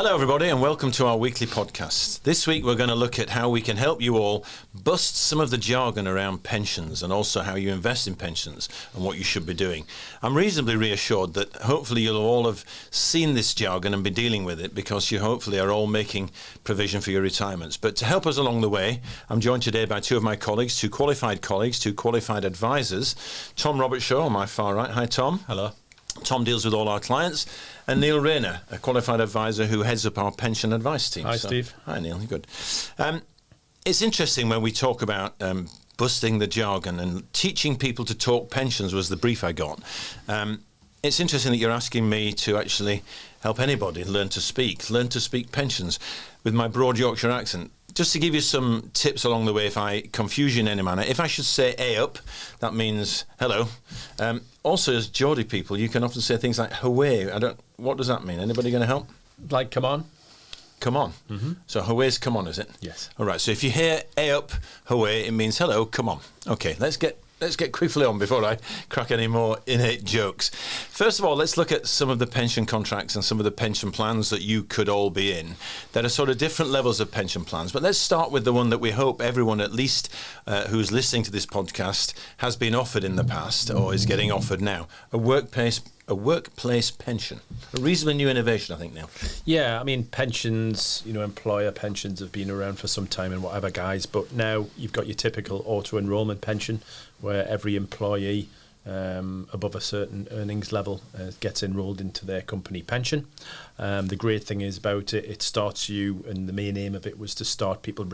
Hello everybody and welcome to our weekly podcast. This week we're going to look at how we can help you all bust some of the jargon around pensions and also how you invest in pensions and what you should be doing. I'm reasonably reassured that hopefully you'll all have seen this jargon and be dealing with it because you hopefully are all making provision for your retirements. But to help us along the way, I'm joined today by two of my colleagues, two qualified advisors. Tom Robertshaw on my far right. Hi Tom. Hello. Tom deals with all our clients, and Neil Rayner, a qualified advisor who heads up our pension advice team. Hi, Steve. Hi, Neil. Good. It's interesting when we talk about busting the jargon and teaching people to talk pensions was the brief I got. It's interesting that you're asking me to actually help anybody learn to speak pensions with my broad Yorkshire accent. Just to give you some tips along the way if I confuse you in any manner. If I should say A up, that means hello. Also, as Geordie people, you can often say things like "hooray." What does that mean? Anybody going to help? Like, come on. Come on. Mm-hmm. So hooray's come on, is it? Yes. All right. So if you hear A up, hooray, it means hello, come on. Okay. Let's get quickly on before I crack any more innate jokes. First of all, let's look at some of the pension contracts and some of the pension plans that you could all be in. There are sort of different levels of pension plans, but let's start with the one that we hope everyone, at least who's listening to this podcast, has been offered in the past or is getting offered now. A workplace pension. A reasonably new innovation, I think, Neil. Yeah, I mean, pensions, employer pensions have been around for some time and whatever, guys, but now you've got your typical auto-enrolment pension where every employee above a certain earnings level gets enrolled into their company pension. The great thing is about it starts you, and the main aim of it was to start people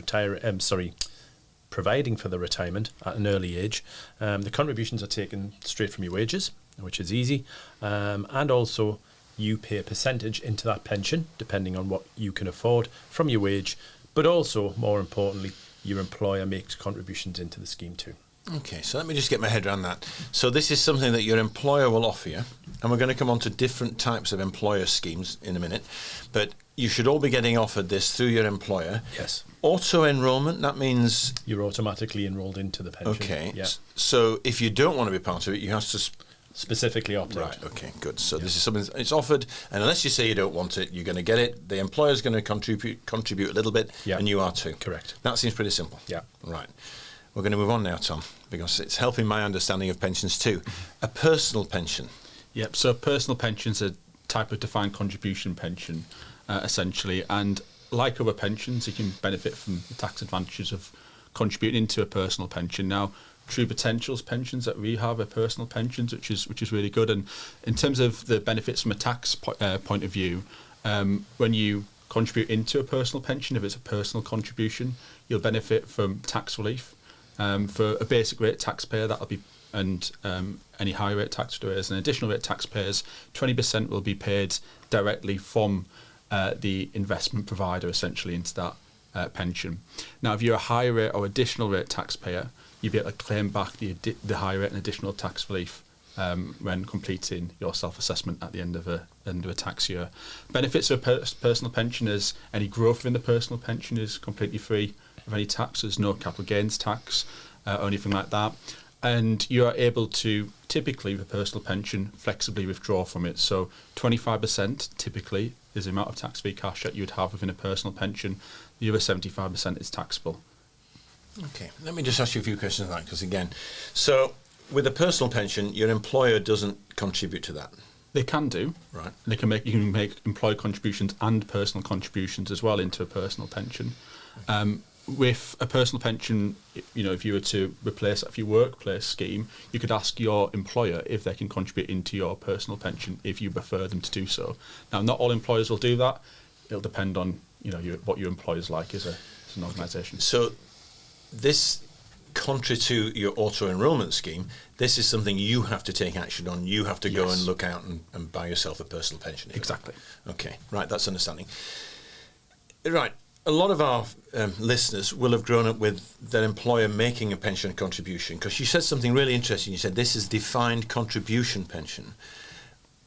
providing for the retirement at an early age. The contributions are taken straight from your wages, which is easy, and also you pay a percentage into that pension depending on what you can afford from your wage, but also more importantly your employer makes contributions into the scheme too. Okay, so let me just get my head around that. So this is something that your employer will offer you, and we're going to come on to different types of employer schemes in a minute, but you should all be getting offered this through your employer. Yes. Auto-enrolment, that means you're automatically enrolled into the pension. Okay, yeah. So if you don't want to be part of it, you have to specifically opt out. Right, okay, good. So This is something it's offered, and unless you say you don't want it, you're going to get it. The employer's going to contribute a little bit, and you are too. Correct. That seems pretty simple. Yeah. Right. We're going to move on now, Tom, because it's helping my understanding of pensions too. A personal pension. Yep, so personal pension's a type of defined contribution pension, essentially, and like other pensions, you can benefit from the tax advantages of contributing into a personal pension. Now, True Potential's pensions that we have are personal pensions, which is really good. And in terms of the benefits from a tax point of view, when you contribute into a personal pension, if it's a personal contribution, you'll benefit from tax relief. For a basic rate taxpayer, that'll be, and any high rate taxpayers and additional rate taxpayers, 20% will be paid directly from the investment provider, essentially, into that pension. Now, if you're a high rate or additional rate taxpayer, you'll be able to claim back the high rate and additional tax relief when completing your self-assessment at the end of a tax year. Benefits of a personal pension is any growth within the personal pension is completely free of any tax. There's no capital gains tax or anything like that. And you are able to, typically with a personal pension, flexibly withdraw from it. So 25% typically is the amount of tax-free cash that you would have within a personal pension. The other 75% is taxable. Okay, let me just ask you a few questions on that, because again, so with a personal pension, your employer doesn't contribute to that. They can do. Right. You can make employee contributions and personal contributions as well into a personal pension. With a personal pension, if you were to replace it with your workplace scheme, you could ask your employer if they can contribute into your personal pension if you prefer them to do so. Now, not all employers will do that. It'll depend on what your employer's like as an organisation. So this, contrary to your auto-enrolment scheme, this is something you have to take action on. You have to go and look out and buy yourself a personal pension. Exactly. Okay, right, that's understanding. Right, a lot of our listeners will have grown up with their employer making a pension contribution, because you said something really interesting. You said this is defined contribution pension.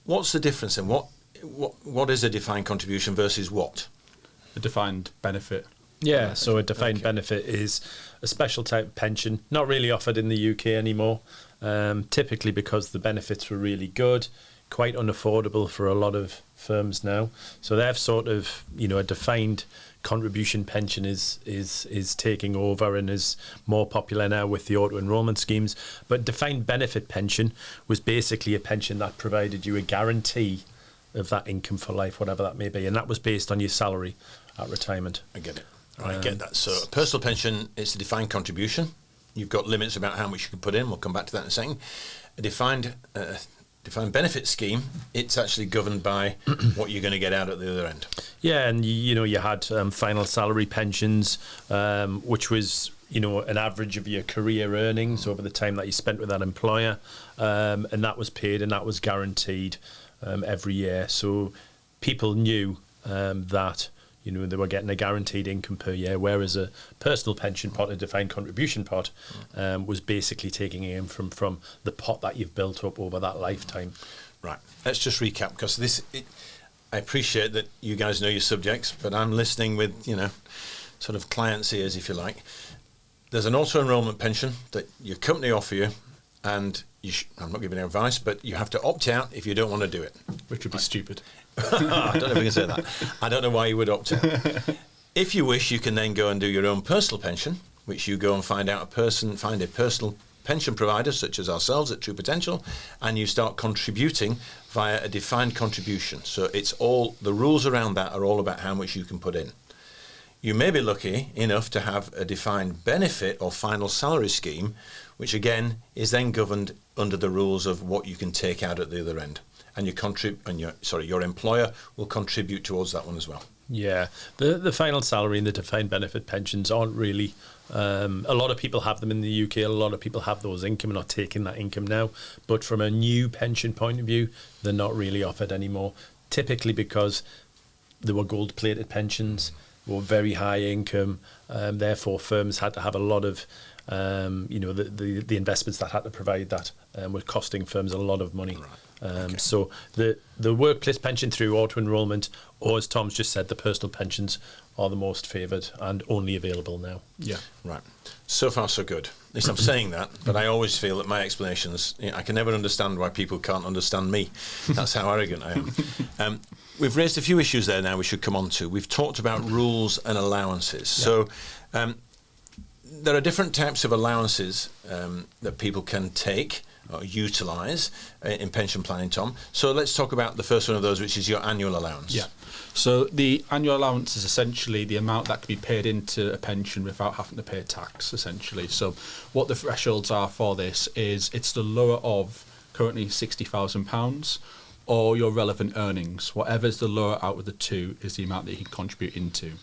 What's the difference then? What is a defined contribution versus what? A defined benefit. Yeah, so a defined benefit is a special type of pension, not really offered in the UK anymore, typically because the benefits were really good, quite unaffordable for a lot of firms now. So they've sort of, a defined contribution pension is taking over and is more popular now with the auto enrolment schemes. But defined benefit pension was basically a pension that provided you a guarantee of that income for life, whatever that may be, and that was based on your salary at retirement. I get it. I get that. So a personal pension is a defined contribution. You've got limits about how much you can put in. We'll come back to that in a second. A defined benefit scheme, it's actually governed by what you're going to get out at the other end. Yeah, and you had final salary pensions, which was an average of your career earnings over the time that you spent with that employer, and that was paid and that was guaranteed every year. So people knew that they were getting a guaranteed income per year, whereas a personal pension pot, a defined contribution pot, was basically taking in from the pot that you've built up over that lifetime. Right. Let's just recap, because I appreciate that you guys know your subjects, but I'm listening with, sort of client's ears, if you like. There's an auto-enrolment pension that your company offer you, and I'm not giving you advice, but you have to opt out if you don't want to do it. Which would be stupid. I don't know if we can say that. I don't know why you would opt out. If you wish, you can then go and do your own personal pension, which you go and find a personal pension provider, such as ourselves at True Potential, and you start contributing via a defined contribution. So the rules around that are all about how much you can put in. You may be lucky enough to have a defined benefit or final salary scheme, which again is then governed under the rules of what you can take out at the other end. And your employer will contribute towards that one as well. Yeah, the final salary and the defined benefit pensions aren't really. A lot of people have them in the UK. A lot of people have those income and are taking that income now. But from a new pension point of view, they're not really offered anymore. Typically because they were gold-plated pensions, were very high income. Therefore, firms had to have a lot of. The investments that had to provide that were costing firms a lot of money. Right. So the workplace pension through auto enrolment, or as Tom's just said, the personal pensions are the most favoured and only available now. Yeah. Right. So far, so good. At least I'm saying that, but I always feel that my explanations, I can never understand why people can't understand me. That's how arrogant I am. We've raised a few issues there now we should come on to. We've talked about rules and allowances. Yeah. So there are different types of allowances that people can take or utilise in pension planning, Tom. So let's talk about the first one of those, which is your annual allowance. Yeah. So the annual allowance is essentially the amount that can be paid into a pension without having to pay tax, essentially. So what the thresholds are for this is it's the lower of currently £60,000 or your relevant earnings. Whatever's the lower out of the two is the amount that you can contribute into.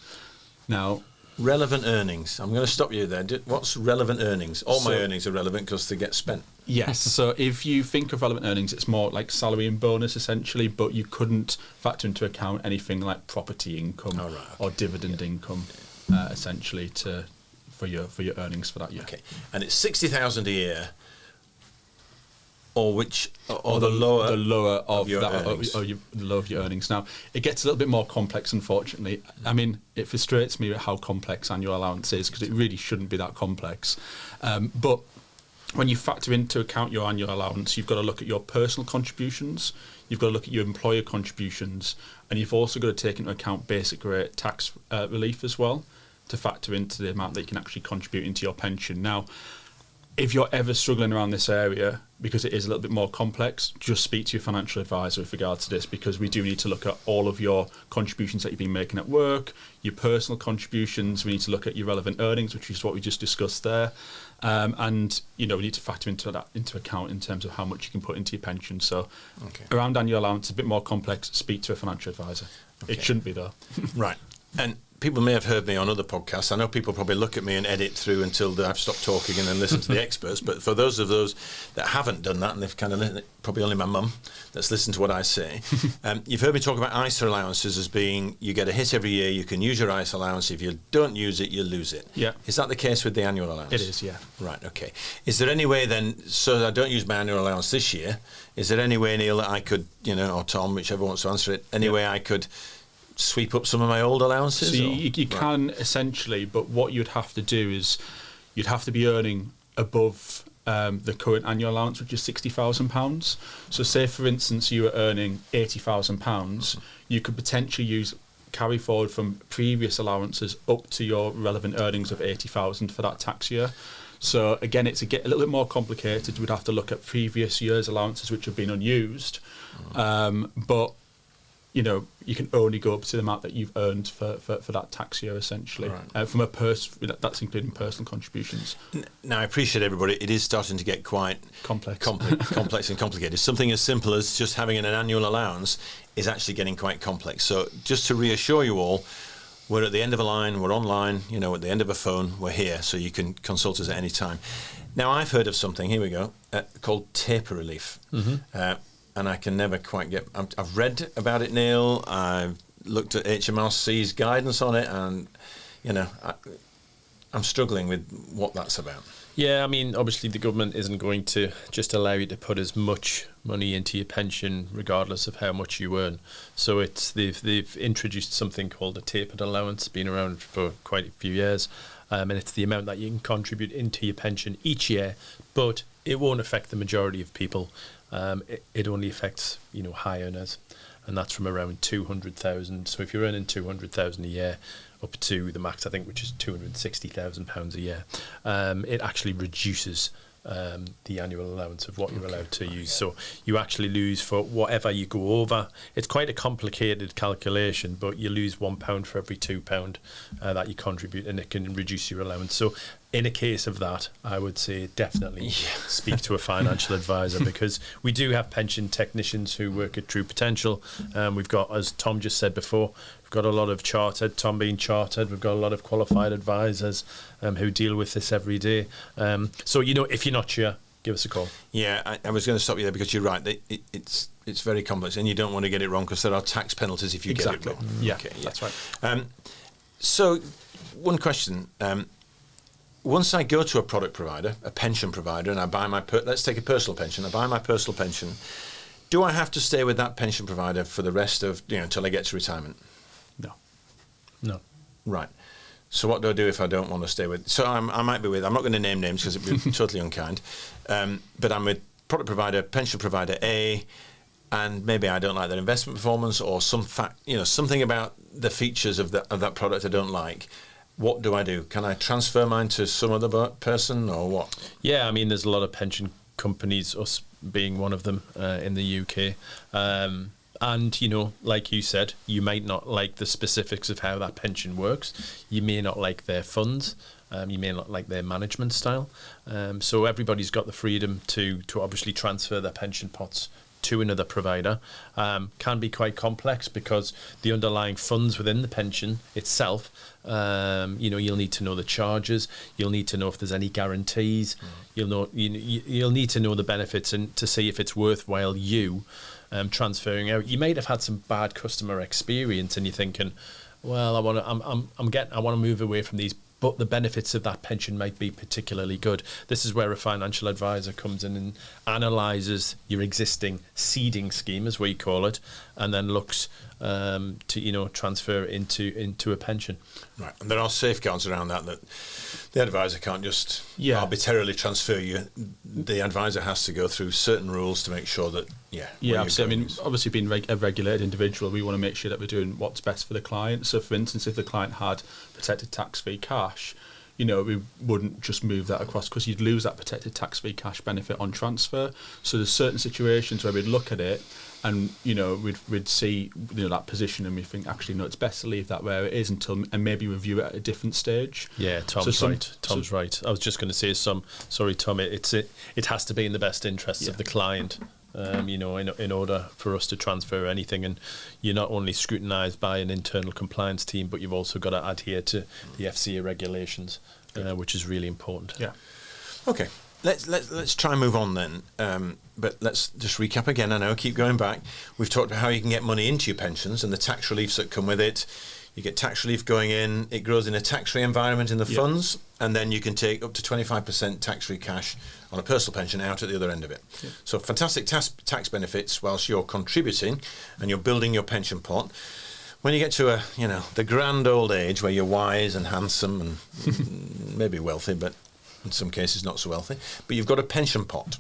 Now, relevant earnings. I'm going to stop you there. What's relevant earnings? All my earnings are relevant because they get spent. Yes. So if you think of relevant earnings, it's more like salary and bonus essentially, but you couldn't factor into account anything like property income or dividend income, essentially for your earnings for that year. Okay. And it's 60,000 a year. Or the lower of your earnings. The lower of your earnings. Now, it gets a little bit more complex, unfortunately. I mean, it frustrates me how complex annual allowance is because it really shouldn't be that complex. But when you factor into account your annual allowance, you've got to look at your personal contributions, you've got to look at your employer contributions, and you've also got to take into account basic rate tax relief as well to factor into the amount that you can actually contribute into your pension. Now, if you're ever struggling around this area, because it is a little bit more complex, just speak to your financial advisor with regards to this, because we do need to look at all of your contributions that you've been making at work, your personal contributions. We need to look at your relevant earnings, which is what we just discussed there. And, we need to factor into account in terms of how much you can put into your pension. So around annual allowance, a bit more complex, speak to a financial advisor. Okay. It shouldn't be, though. Right. And people may have heard me on other podcasts. I know people probably look at me and edit through until I've stopped talking and then listen to the experts. But for those that haven't done that, and they've kind of probably only my mum that's listened to what I say, you've heard me talk about ISA allowances as being you get a hit every year. You can use your ISA allowance. If you don't use it, you lose it. Yeah. Is that the case with the annual allowance? It is, yeah. Right. Okay. Is there any way then, so I don't use my annual allowance this year? Is there any way, Neil, that I could, or Tom, whichever wants to answer it, any way I could sweep up some of my old allowances? So you can essentially, but what you'd have to do is you'd have to be earning above the current annual allowance, which is £60,000. So say, for instance, you were earning £80,000, you could potentially use carry forward from previous allowances up to your relevant earnings of 80,000 for that tax year. So again, it's a little bit more complicated. We'd have to look at previous years' allowances which have been unused, but you can only go up to the amount that you've earned for that tax year, essentially. Right. From that's including personal contributions. Now, I appreciate everybody. It is starting to get quite complex and complicated. Something as simple as just having an annual allowance is actually getting quite complex. So just to reassure you all, we're at the end of a line, we're online, at the end of a phone, we're here, so you can consult us at any time. Now, I've heard of something, here we go, called taper relief. And I can never quite I've read about it, Neil, I've looked at HMRC's guidance on it, and, I'm struggling with what that's about. Yeah, I mean, obviously the government isn't going to just allow you to put as much money into your pension regardless of how much you earn. So they've introduced something called a tapered allowance, been around for quite a few years, and it's the amount that you can contribute into your pension each year, but it won't affect the majority of people. It only affects high earners, and that's from around 200,000. So if you're earning 200,000 a year, up to the max, I think, which is £260,000 a year, it actually reduces the annual allowance of what you're allowed to use. So you actually lose for whatever you go over. It's quite a complicated calculation, but you lose £1 for every £2 that you contribute, and it can reduce your allowance. So in a case of that, I would say definitely speak to a financial advisor, because we do have pension technicians who work at True Potential. We've got, as Tom just said before, we've got a lot of chartered, Tom being chartered, we've got a lot of qualified advisors who deal with this every day. So, if you're not sure, give us a call. Yeah, I was going to stop you there, because you're right. It's very complex, and you don't want to get it wrong, because there are tax penalties if you get it wrong. Yeah, okay, that's right. So, one question. Once I go to a product provider, a pension provider, and I buy let's take a personal pension. I buy my personal pension. Do I have to stay with that pension provider for the rest of, until I get to retirement? No. Right. So what do I do if I don't want to stay with? So I might be with, I'm not going to name names because it would be totally unkind, but I'm with product provider, pension provider A, and maybe I don't like their investment performance, or something about the features of that product I don't like. What do I do? Can I transfer mine to some other person, or what? Yeah, I mean, there's a lot of pension companies, us being one of them, in the UK. And, like you said, you might not like the specifics of how that pension works. You may not like their funds. You may not like their management style. So everybody's got the freedom to obviously transfer their pension pots to another provider. Can be quite complex, because the underlying funds within the pension itself, you'll need to know the charges, you'll need to know if there's any guarantees, you'll need to know the benefits, and to see if it's worthwhile you transferring out. You might have had some bad customer experience, and you're thinking, well, I want to move away from these, but the benefits of that pension might be particularly good. This is where a financial advisor comes in and analyses your existing seeding scheme, as we call it, and then looks to transfer into a pension. Right, and there are safeguards around that the advisor can't just arbitrarily transfer you. The advisor has to go through certain rules to make sure that absolutely. I mean, obviously, being a regulated individual, we want to make sure that we're doing what's best for the client. So, for instance, if the client had protected tax-free cash, we wouldn't just move that across, because you'd lose that protected tax-free cash benefit on transfer. So there's certain situations where we'd look at it and, we'd see, that position, and we think, actually, no, it's best to leave that where it is and maybe review it at a different stage. Yeah, Tom's right. I was just going to say sorry, Tom, it has to be in the best interests of the client. In order for us to transfer anything, and you're not only scrutinised by an internal compliance team, but you've also got to adhere to the FCA regulations, which is really important. Yeah. Okay. Let's try and move on then. But let's just recap again. I know, keep going back. We've talked about how you can get money into your pensions and the tax reliefs that come with it. You get tax relief going in. It grows in a tax-free environment in the funds, and then you can take up to 25% tax-free cash on a personal pension out at the other end of it. Yeah. So fantastic tax benefits whilst you're contributing and you're building your pension pot. When you get to the grand old age where you're wise and handsome and maybe wealthy, but in some cases not so wealthy, but you've got a pension pot.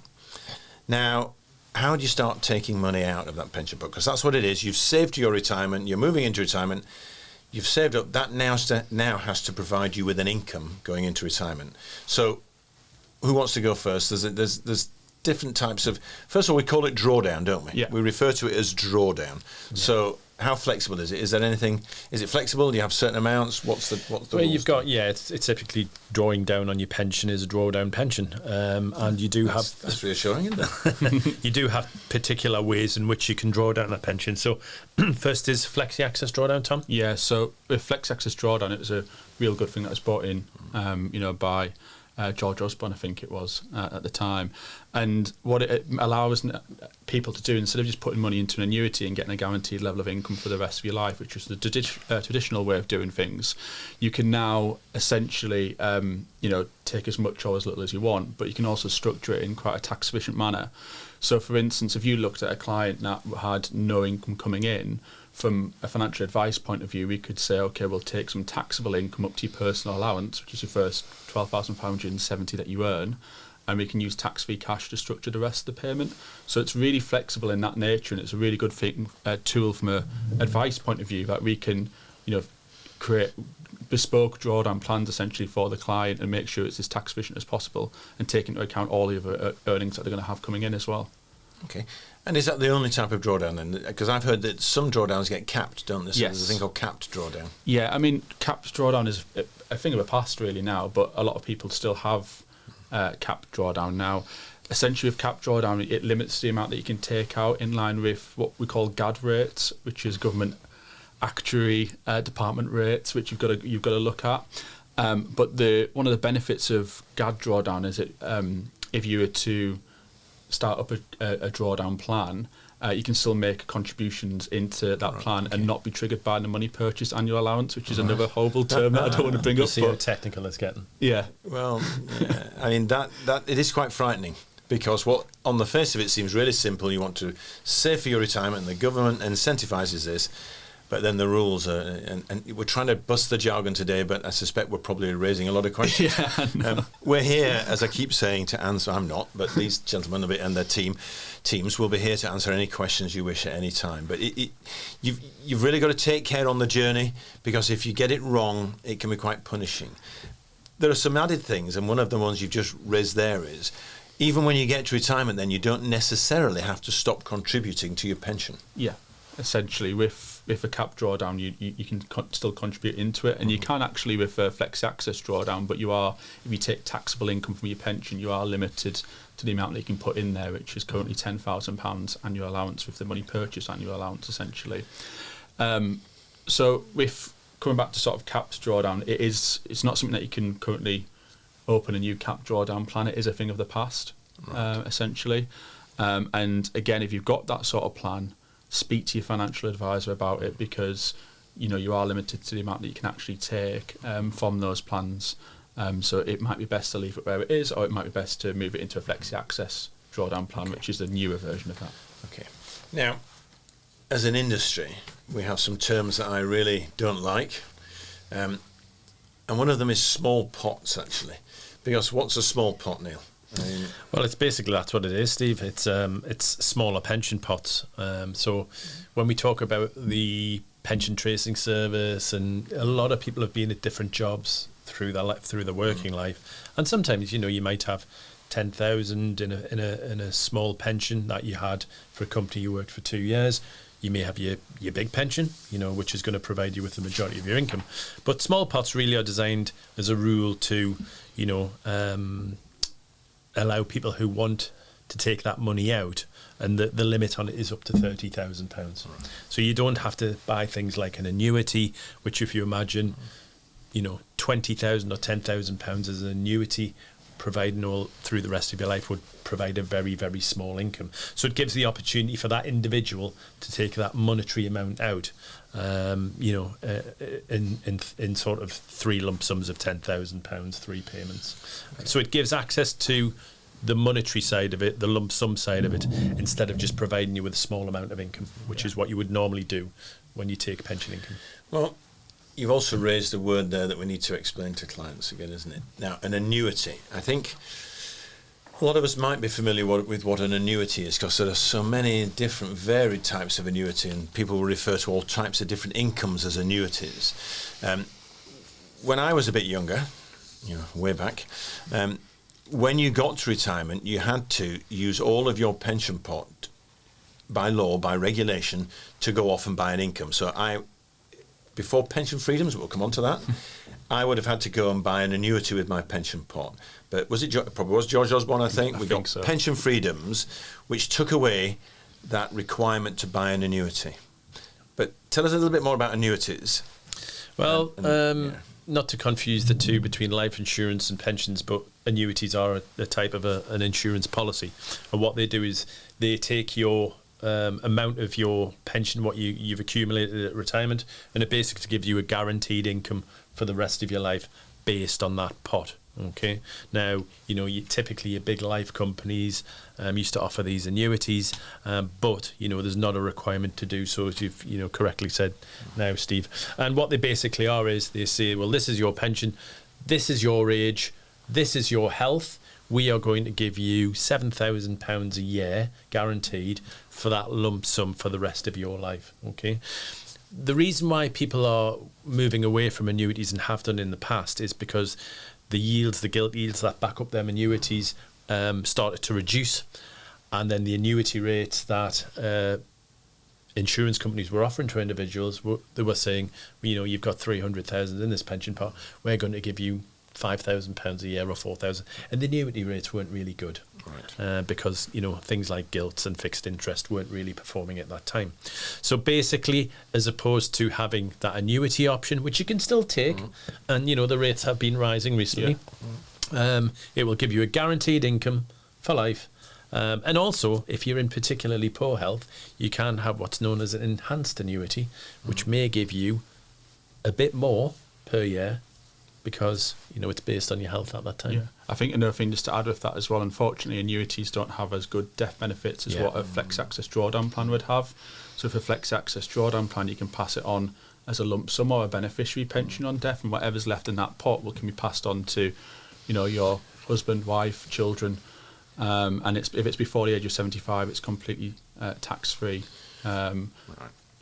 Now, how do you start taking money out of that pension pot? Because that's what it is. You've saved to your retirement, you're moving into retirement, you've saved up, that now has to provide you with an income going into retirement. So who wants to go first? There's different types of, first of all, we call it drawdown, don't we? Yeah. We refer to it as drawdown. Yeah. So how flexible is it? Is there anything, is it flexible? Do you have certain amounts? What's the well, you've got, it's typically drawing down on your pension is a drawdown pension. And you do that's reassuring, isn't it? You do have particular ways in which you can draw down a pension. So first is Flexi Access Drawdown, Tom? Yeah, so with Flexi Access Drawdown, it was a real good thing that was brought in, by George Osborne, I think it was, at the time. And what it allows people to do, instead of just putting money into an annuity and getting a guaranteed level of income for the rest of your life, which is the traditional way of doing things, you can now essentially, take as much or as little as you want, but you can also structure it in quite a tax-efficient manner. So, for instance, if you looked at a client that had no income coming in, from a financial advice point of view, we could say, okay, we'll take some taxable income up to your personal allowance, which is your first $12,570 that you earn, and we can use tax-free cash to structure the rest of the payment. So it's really flexible in that nature, and it's a really good tool from an advice point of view that we can, create bespoke drawdown plans essentially for the client and make sure it's as tax efficient as possible and take into account all the other earnings that they're going to have coming in as well. Okay. And is that the only type of drawdown then? Because I've heard that some drawdowns get capped, don't they? So yes. There's a thing called capped drawdown. Yeah, I mean, capped drawdown is a thing of the past really now, but a lot of people still have capped drawdown now. Essentially with capped drawdown, it limits the amount that you can take out in line with what we call GAD rates, which is government actuary department rates, which you've got to look at. But one of the benefits of GAD drawdown is if you were to start up a drawdown plan, you can still make contributions into that plan and not be triggered by the money purchase annual allowance, which is another horrible term that I don't want to bring up. See how technical it's getting. Yeah. Well, yeah. I mean, that it is quite frightening, because what on the face of it seems really simple. You want to save for your retirement, and the government incentivises this. But then the rules are, and we're trying to bust the jargon today, but I suspect we're probably raising a lot of questions. Yeah, we're here, as I keep saying, to answer. I'm not, but these gentlemen and their teams will be here to answer any questions you wish at any time. But you've really got to take care on the journey, because if you get it wrong, it can be quite punishing. There are some added things, and one of the ones you've just raised there is, even when you get to retirement, then you don't necessarily have to stop contributing to your pension. Yeah, essentially with a cap drawdown, you can still contribute into it, and you can actually with a Flexi Access drawdown, but if you take taxable income from your pension, you are limited to the amount that you can put in there, which is currently £10,000 annual allowance with the money purchase annual allowance essentially. So with coming back to sort of capped drawdown, it's not something that you can currently open a new cap drawdown plan. It is a thing of the past, right. Essentially. And again, if you've got that sort of plan, speak to your financial advisor about it, because you are limited to the amount that you can actually take from those plans. So it might be best to leave it where it is, or it might be best to move it into a Flexi Access drawdown plan, which is the newer version of that. Okay. Now, as an industry, we have some terms that I really don't like, and one of them is small pots, actually. Because what's a small pot, Neil? Well, it's basically, that's what it is, Steve. It's smaller pension pots. So when we talk about the pension tracing service, and a lot of people have been at different jobs through their working life, and sometimes you might have 10,000 in a small pension that you had for a company you worked for 2 years. You may have your big pension, which is going to provide you with the majority of your income. But small pots really are designed as a rule to, allow people who want to take that money out, and the limit on it is up to £30,000. Right. So you don't have to buy things like an annuity, which if you imagine, £20,000 or £10,000 as an annuity, providing all through the rest of your life, would provide a very, very small income. So it gives the opportunity for that individual to take that monetary amount out, in sort of 3 lump sums of £10,000, 3 payments. Okay. So it gives access to the monetary side of it, the lump sum side of it, instead of just providing you with a small amount of income, which is what you would normally do when you take pension income. Well, you've also raised a word there that we need to explain to clients again, isn't it? Now, an annuity. I think a lot of us might be familiar with what an annuity is, because there are so many different varied types of annuity, and people will refer to all types of different incomes as annuities. When I was a bit younger, way back, when you got to retirement, you had to use all of your pension pot by law, by regulation, to go off and buy an income. So before pension freedoms, we'll come on to that, I would have had to go and buy an annuity with my pension pot. But probably was George Osborne, I think. We got so. Pension freedoms, which took away that requirement to buy an annuity. But tell us a little bit more about annuities. Well, not to confuse the two between life insurance and pensions, but annuities are a type of an insurance policy. And what they do is they take your amount of your pension, what you've accumulated at retirement, and it basically gives you a guaranteed income for the rest of your life based on that pot. Okay. Now, typically your big life companies used to offer these annuities, but there's not a requirement to do so, as you've correctly said now, Steve. And what they basically are is they say, well, this is your pension, this is your age, this is your health. We are going to give you £7,000 a year guaranteed for that lump sum for the rest of your life. Okay. The reason why people are moving away from annuities and have done in the past is because the gilt yields that back up them annuities started to reduce, and then the annuity rates that insurance companies were offering to individuals, they were saying, you've got 300,000 in this pension pot, we're going to give you £5,000 a year or 4,000, and the annuity rates weren't really good, right? Because things like gilts and fixed interest weren't really performing at that time. So basically, as opposed to having that annuity option, which you can still take, and the rates have been rising recently, it will give you a guaranteed income for life. And also, if you're in particularly poor health, you can have what's known as an enhanced annuity, which may give you a bit more per year, because it's based on your health at that time. Yeah. I think another thing just to add with that as well, unfortunately annuities don't have as good death benefits as what a flex access drawdown plan would have. So for a flex access drawdown plan, you can pass it on as a lump sum or a beneficiary pension on death, and whatever's left in that pot can be passed on to your husband, wife, children, and if it's before the age of 75, it's completely tax free.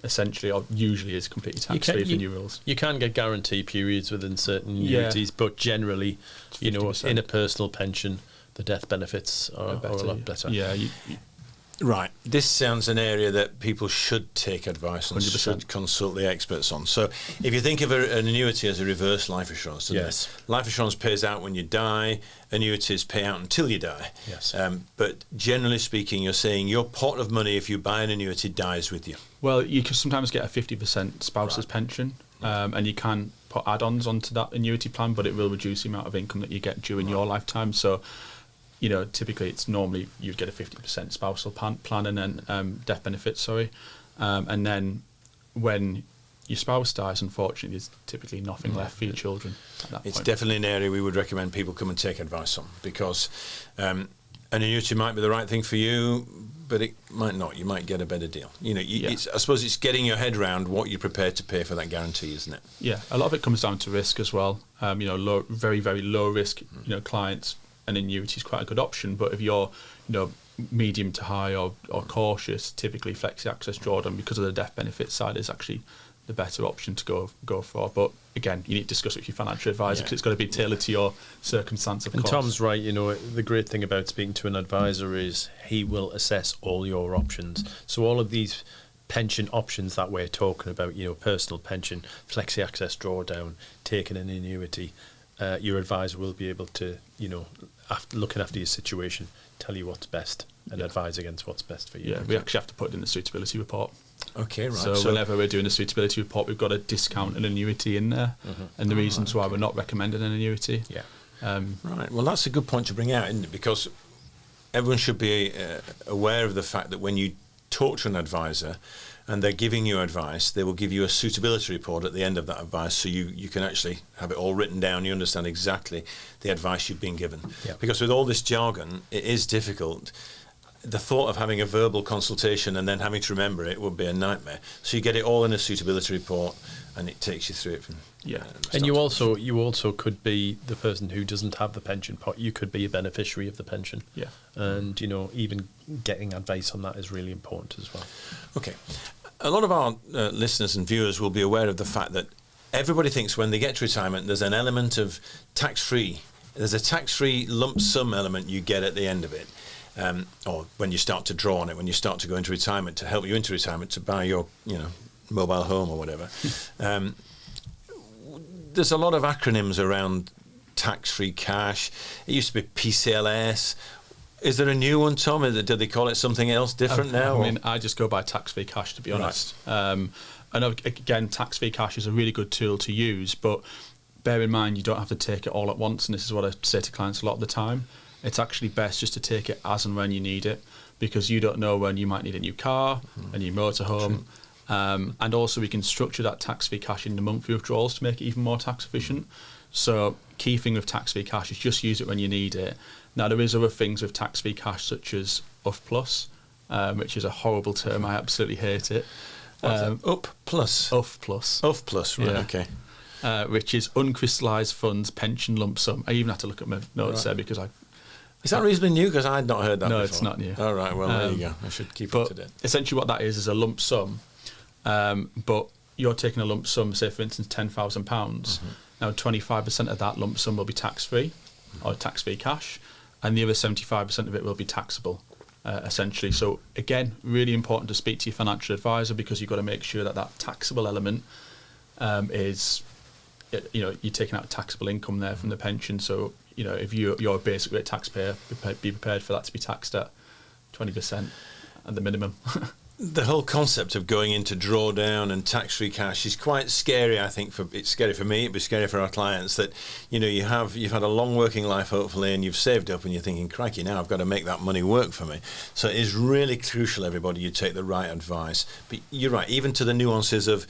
Essentially, or usually is completely tax-free for new rules. You can get guarantee periods within certain annuities, but generally, in a personal pension, the death benefits are a lot better. Yeah. Right. This sounds an area that people should take advice and 100%. should consult the experts on. So if you think of an annuity as a reverse life assurance, yes. Life assurance pays out when you die, annuities pay out until you die. Yes. But generally speaking, you're saying your pot of money, if you buy an annuity, dies with you. Well, you can sometimes get a 50% spouse's pension, and you can put add-ons onto that annuity plan, but it will reduce the amount of income that you get during your lifetime. So typically it's normally you'd get a 50% spousal plan and then death benefits, and then when your spouse dies, unfortunately, there's typically nothing left for your children at that It's point. definitely an area we would recommend people come and take advice on, because an annuity might be the right thing for you, but it might not. You might get a better deal. I suppose it's getting your head around what you're prepared to pay for that guarantee, isn't it? Yeah, a lot of it comes down to risk as well. Low, very, very low risk, clients, an annuity is quite a good option, but if you're medium to high or cautious, typically flexi access drawdown, because of the death benefit side, is actually the better option to go for. But again, you need to discuss it with your financial advisor, because it's got to be tailored to your circumstance, of course. And Tom's right. The great thing about speaking to an advisor is he will assess all your options. So all of these pension options that we're talking about, personal pension, flexi access drawdown, taking an annuity, your advisor will be able to, looking after your situation, tell you what's best and advise against what's best for you. Yeah, we actually have to put it in the suitability report. Okay, right. So whenever we're doing a suitability report, we've got to discount an annuity in there, and the reasons why we're not recommending an annuity. Yeah. Right. Well, that's a good point to bring out, isn't it? Because everyone should be aware of the fact that when you talk to an advisor and they're giving you advice, they will give you a suitability report at the end of that advice, so you can actually have it all written down. You understand exactly the advice you've been given. Yeah. Because with all this jargon, it is difficult. the thought of having a verbal consultation and then having to remember it would be a nightmare. So you get it all in a suitability report, and it takes you through it from and you also could be the person who doesn't have the pension pot. You could be a beneficiary of the pension. And even getting advice on that is really important as well. Okay, a lot of our listeners and viewers will be aware of the fact that everybody thinks when they get to retirement there's an element of tax-free. There's a tax-free lump sum element you get at the end of it. Or when you start to draw on it, when you start to go into retirement, to help you into retirement, to buy your, mobile home or whatever. There's a lot of acronyms around tax-free cash. It used to be PCLS. Is there a new one, Tom? Do they call it something else different now? I mean, I just go by tax-free cash, to be honest. And again, tax-free cash is a really good tool to use, but bear in mind you don't have to take it all at once, and this is what I say to clients a lot of the time. It's actually best just to take it as and when you need it, because you don't know when you might need a new car, a new motorhome. And also we can structure that tax-free cash into monthly withdrawals to make it even more tax efficient. So key thing with tax-free cash is just use it when you need it. Now there is other things with tax-free cash such as UF plus, which is a horrible term. I absolutely hate it. UP plus? UF plus. UF plus, right, okay. Which is uncrystallised funds pension lump sum. I even had to look at my notes there because Is that reasonably new? Because I had not heard that before. No, it's not new. All right, well, there you go. I should keep up to date. Essentially what that is a lump sum, but you're taking a lump sum, say, for instance, £10,000. Now, 25% of that lump sum will be tax-free, or tax-free cash, and the other 75% of it will be taxable, essentially. So, again, really important to speak to your financial advisor, because you've got to make sure that that taxable element is, you're taking out taxable income there from the pension. So, if you're a basic rate taxpayer, be prepared for that to be taxed at 20% at the minimum. The whole concept of going into drawdown and tax-free cash is quite scary. I think it's scary for me. It'd be scary for our clients that you've had a long working life hopefully, and you've saved up, and you're thinking, crikey, now I've got to make that money work for me. So it is really crucial, everybody, you take the right advice. But you're right, even to the nuances of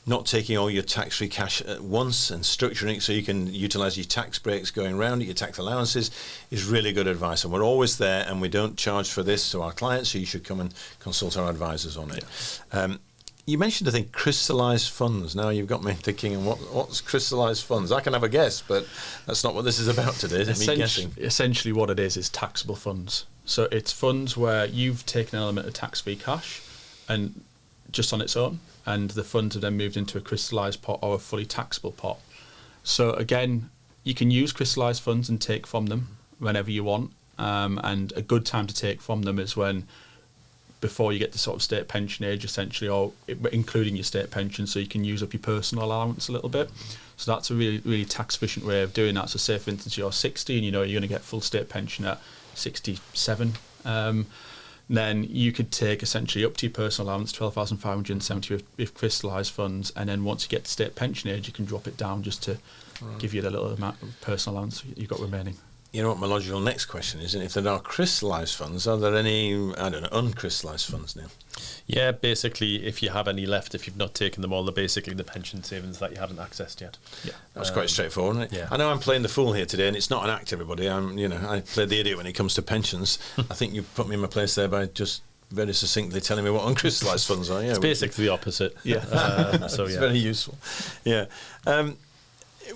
not taking all your tax-free cash at once and structuring it so you can utilise your tax breaks going around it, your tax allowances, is really good advice. And we're always there, and we don't charge for this to our clients, so you should come and consult our advisors on it. You mentioned, I think, crystallised funds. Now you've got me thinking, and what's crystallised funds? I can have a guess, but that's not what this is about today, is it? Me guessing. Essentially what it is taxable funds. So it's funds where you've taken an element of tax-free cash and just on its own, and the funds are then moved into a crystallised pot or a fully taxable pot. So again, you can use crystallised funds and take from them whenever you want, and a good time to take from them is before you get to sort of state pension age, essentially, or including your state pension, so you can use up your personal allowance a little bit. So that's a really, really tax efficient way of doing that. So say, for instance, you're 60 and you're going to get full state pension at 67, then you could take essentially up to your personal allowance, 12,570 with crystallised funds, and then once you get to state pension age, you can drop it down just to give you the little amount of personal allowance you've got remaining. You know what my logical next question is, and if there are crystallised funds, are there any, uncrystallised funds now? Yeah, basically, if you have any left, if you've not taken them all, they're basically the pension savings that you haven't accessed yet. Yeah, that's quite straightforward, isn't it? Yeah. I know I'm playing the fool here today, and it's not an act, everybody. I play the idiot when it comes to pensions. I think you put me in my place there by just very succinctly telling me what uncrystallised funds are. Yeah, it's basically the opposite. Yeah, so it's very useful. Yeah.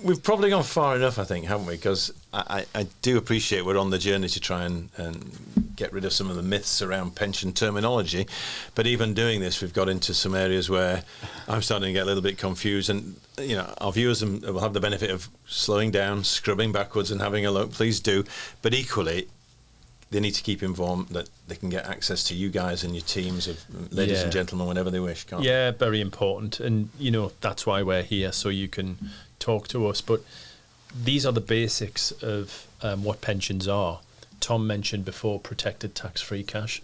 We've probably gone far enough, I think, haven't we? Because I do appreciate we're on the journey to try and get rid of some of the myths around pension terminology. But even doing this, we've got into some areas where I'm starting to get a little bit confused. And, our viewers will have the benefit of slowing down, scrubbing backwards and having a look. Please do. But equally, they need to keep informed that they can get access to you guys and your teams of ladies and gentlemen whenever they wish, can't they? Yeah, very important. And, that's why we're here, so you can talk to us. But these are the basics of what pensions are. Tom mentioned before protected tax-free cash.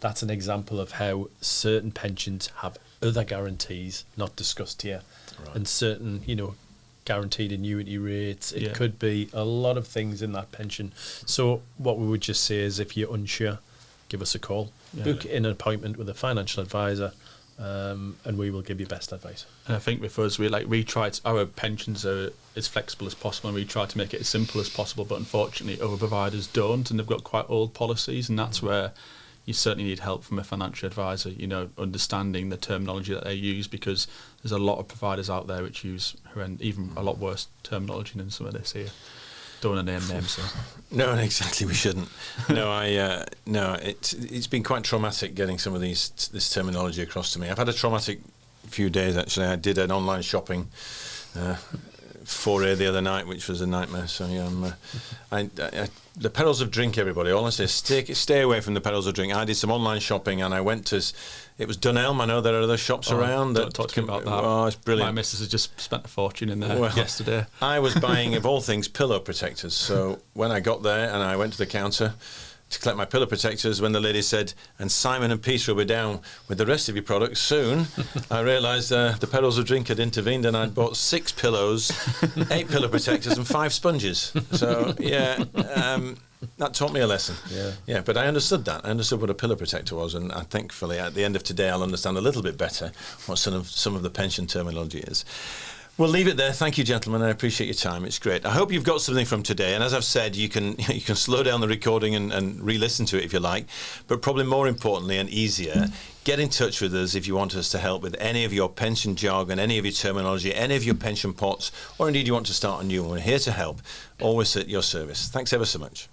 That's an example of how certain pensions have other guarantees not discussed here, and certain, guaranteed annuity rates. It could be a lot of things in that pension. So what we would just say is, if you're unsure, give us a call. Book in an appointment with a financial advisor, and we will give you best advice. And I think with us, we try to, our pensions are as flexible as possible, and we try to make it as simple as possible. But unfortunately, other providers don't, and they've got quite old policies, and that's where you certainly need help from a financial advisor, you know, understanding the terminology that they use, because there's a lot of providers out there which use even a lot worse terminology than some of this here. Don't want to name names, so. No, exactly. We shouldn't. It's been quite traumatic getting some of this terminology across to me. I've had a traumatic few days actually. I did an online shopping foray the other night, which was a nightmare. So the perils of drink, everybody. All I say is stay away from the perils of drink. I did some online shopping, and I went to. It was Dunelm. I know there are other shops around. Don't talk to me about that. Oh, it's brilliant. My missus has just spent a fortune in there yesterday. I was buying, of all things, pillow protectors. So when I got there and I went to the counter to collect my pillow protectors, when the lady said, "And Simon and Peter will be down with the rest of your products soon," I realised the perils of drink had intervened, and I'd bought 6 pillows, 8 pillow protectors, and 5 sponges. So that taught me a lesson. Yeah. But I understood that. I understood what a pillow protector was, and thankfully at the end of today I'll understand a little bit better what some of the pension terminology is. We'll leave it there. Thank you, gentlemen. I appreciate your time. It's great. I hope you've got something from today. And as I've said, you can slow down the recording and re-listen to it if you like. But probably more importantly and easier, get in touch with us if you want us to help with any of your pension jargon, any of your terminology, any of your pension pots, or indeed you want to start a new one. We're here to help. Always at your service. Thanks ever so much.